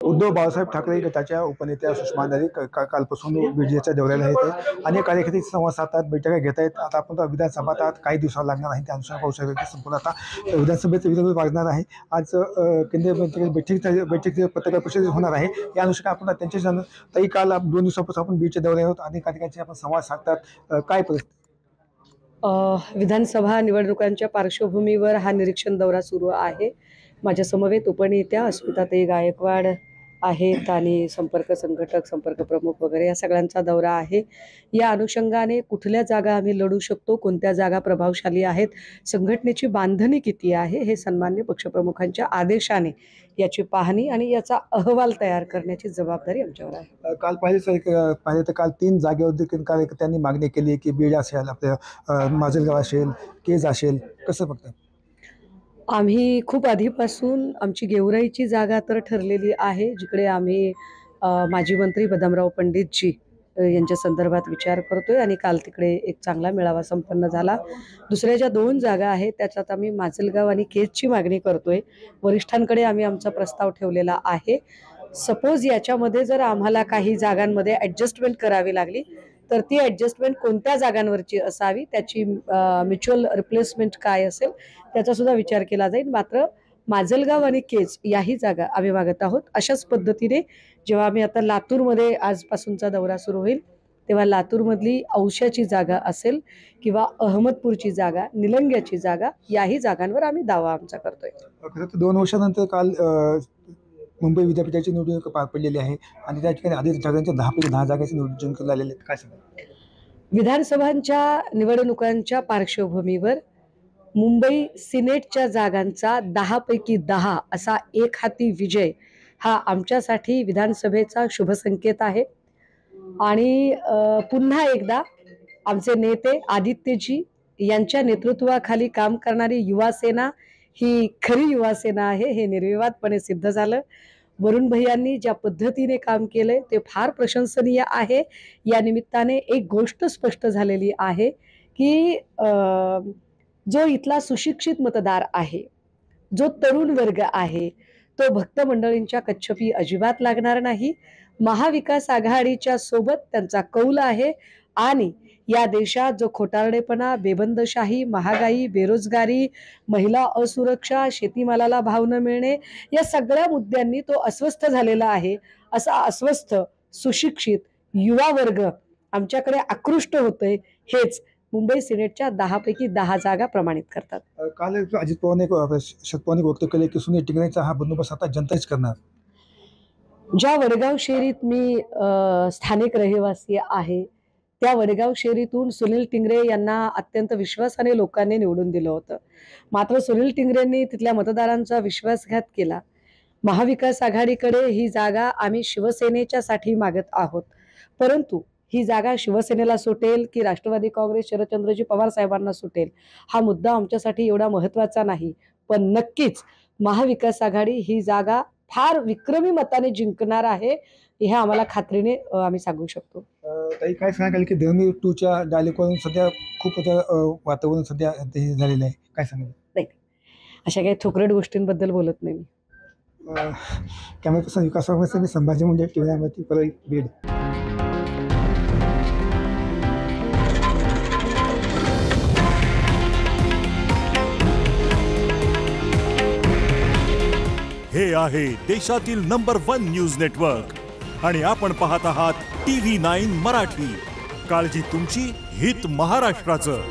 उद्धव बाळासाहेब ठाकरे गटाच्या उपनेत्या सुषमा अंधारे कालपासून बीड जिल्ह्याच्या दौऱ्याला आहेत. अनेक कार्यकर्ते संवाद साधतात, बैठका घेत आहेत. आता आपण विधानसभा आता काही दिवसावर लागणार आहे, त्या अनुसार पाहू शकतो संपूर्ण आता विधानसभेचे विरोध वाजणार आहे. आज केंद्रीय मंत्री बैठक पत्रकार परिषद होणार आहे. या अनुसार आपण त्यांच्याशी जाणून तरी काल 2 दिवसापासून आपण बीडच्या दौऱ्यावर आहोत. अनेक कार्यकर्त्यांचे आपण संवाद साधतात. काय परिस्थिती? विधानसभा निवडणुकांच्या पार्श्वभूमीवर हा निरीक्षण दौरा सुरू आहे. माझ्या समवेत उपनेत्या अस्मिताताई गायकवाड आहेत आणि संपर्क संघटक, संपर्क प्रमुख वगैरे या सगळ्यांचा दौरा आहे. या अनुषंगाने कुठल्या जागा आम्ही लढू शकतो, कोणत्या जागा प्रभावशाली आहेत, संघटनेची बांधणी किती आहे, हे सन्मान्य पक्षप्रमुखांच्या आदेशाने याची पाहणी आणि याचा अहवाल तयार करण्याची जबाबदारी आमच्यावर आहे. काल पाहिजे तर काल 3 जागेवर देखील कार्यकर्त्यांनी मागणी केली की बीड असेल, आपल्या माजलगाव असेल, केज असेल, कसं बघता? आम्ही खूप आधीपासून आमची गेवराईची जागा तर ठरलेली आहे, जिकडे आम्ही माजी मंत्री बदामराव पंडितजी यांच्या संदर्भात विचार करतोय आणि काल तिकडे एक चांगला मेळावा संपन्न झाला. दुसऱ्या ज्या 2 जागा आहेत त्याच्यात आम्ही माजलगाव आणि केजची मागणी करतोय. वरिष्ठांकडे आम्ही आमचा प्रस्ताव ठेवलेला आहे. सपोज याच्यामध्ये जर आम्हाला काही जागांमध्ये ॲडजस्टमेंट करावी लागली तर ती ॲडजस्टमेंट कोणत्या जागांवरची असावी, त्याची म्युच्युअल रिप्लेसमेंट काय असेल त्याचा सुद्धा विचार केला जाईल. मात्र माजलगाव आणि केज याही जागा आम्ही मागत आहोत. अशाच पद्धतीने जेव्हा आम्ही आता लातूरमध्ये आजपासूनचा दौरा सुरू होईल तेव्हा लातूरमधली औशाची जागा असेल किंवा अहमदपूरची जागा, निलंग्याची जागा, याही जागांवर आम्ही दावा आमचा करतोय. खरं तर 2 वर्षानंतर काल मुंबई विद्यापीठाची निवडणूक पार पडलेली आहे आणि त्या ठिकाणी आदित्य ठाकरेंच्या 10 जागांचे निवडणूक केले आलेले आहेत. काय सांगा? विधानसभांच्या निवडणुकांच्या पार्श्वभूमीवर मुंबई सिनेटच्या जागांचा 10 पैकी 10 असा एकहाती विजय हा आमच्यासाठी विधानसभेचा शुभसंकेत आहे. आणि पुन्हा एकदा आमचे नेते आदित्यजी यांच्या नेतृत्वाखाली काम करणारी युवासेना ही खरी युवासेना आहे, हे निर्विवादपणे सिद्ध झालं. वरुण भैयांनी ज्या पद्धतीने काम केलंय ते फार प्रशंसनीय आहे. या निमित्ताने एक गोष्ट स्पष्ट झालेली आहे की जो इथला सुशिक्षित मतदार आहे, जो तरुण वर्ग आहे, तो भक्त मंडळींच्या कच्छपी अजिबात लागणार नाही. महाविकास आघाडीच्या सोबत त्यांचा कौल आहे आणि या देशात जो खोटारडेपणा, बेबंदशाही, महागाई, बेरोजगारी, महिला असुरक्षा, शेतीमालाला भाव न मिळणे, या सगळ्या मुद्द्यांनी तो अस्वस्थ झालेला आहे. असा अस्वस्थ सुशिक्षित युवा वर्ग आमच्याकडे आकृष्ट होतोय, हेच मुंबई सिनेटच्या 10 पैकी 10 जागा प्रमाणित करतात. काल अजित पवारांनी वक्तव्य केले की सुनील टिंगरेंचा हा बंदोबस्त आता जनताच करणार. ज्या वडगाव शेरीत मी स्थानिक रहिवासी आहे, त्या वडगाव शेरीतून सुनील टिंगरे यांना अत्यंत विश्वासाने लोकांनी निवडून दिलं होतं. मात्र सुनील टिंगरेंनी तिथल्या मतदारांचा विश्वासघात केला. महाविकास आघाडीकडे ही जागा आम्ही शिवसेनेच्या साठी मागत आहोत, परंतु ही जागा शिवसेनेला सुटेल की राष्ट्रवादी काँग्रेस शरदचंद्रजी पवार साहेबांना सुटेल हा मुद्दा आमच्यासाठी एवढा महत्त्वाचा नाही. पण नक्कीच महाविकास आघाडी ही जागा फार विक्रमी मताने जिंकणार आहे, हे आम्हाला खात्रीने आम्ही सांगू शकतो. ताई, काय सांगाल की धर्मी 2च्या डायलेक्टवरून सध्या खूप वातावरण सध्या झालेलं आहे, काय सांगाल? नाही, अशा काही थोकरट गोष्टींबद्दल बोलत नाही मी. कॅमेरा पर्सन विकास मी संभाजी मुंडे, टीव्ही परळी, बीड. हे आहे देशातील नंबर 1 न्यूज नेटवर्क आणि आपण पाहत आहात TV9 मराठी. काळजी तुमची, हित महाराष्ट्राचं.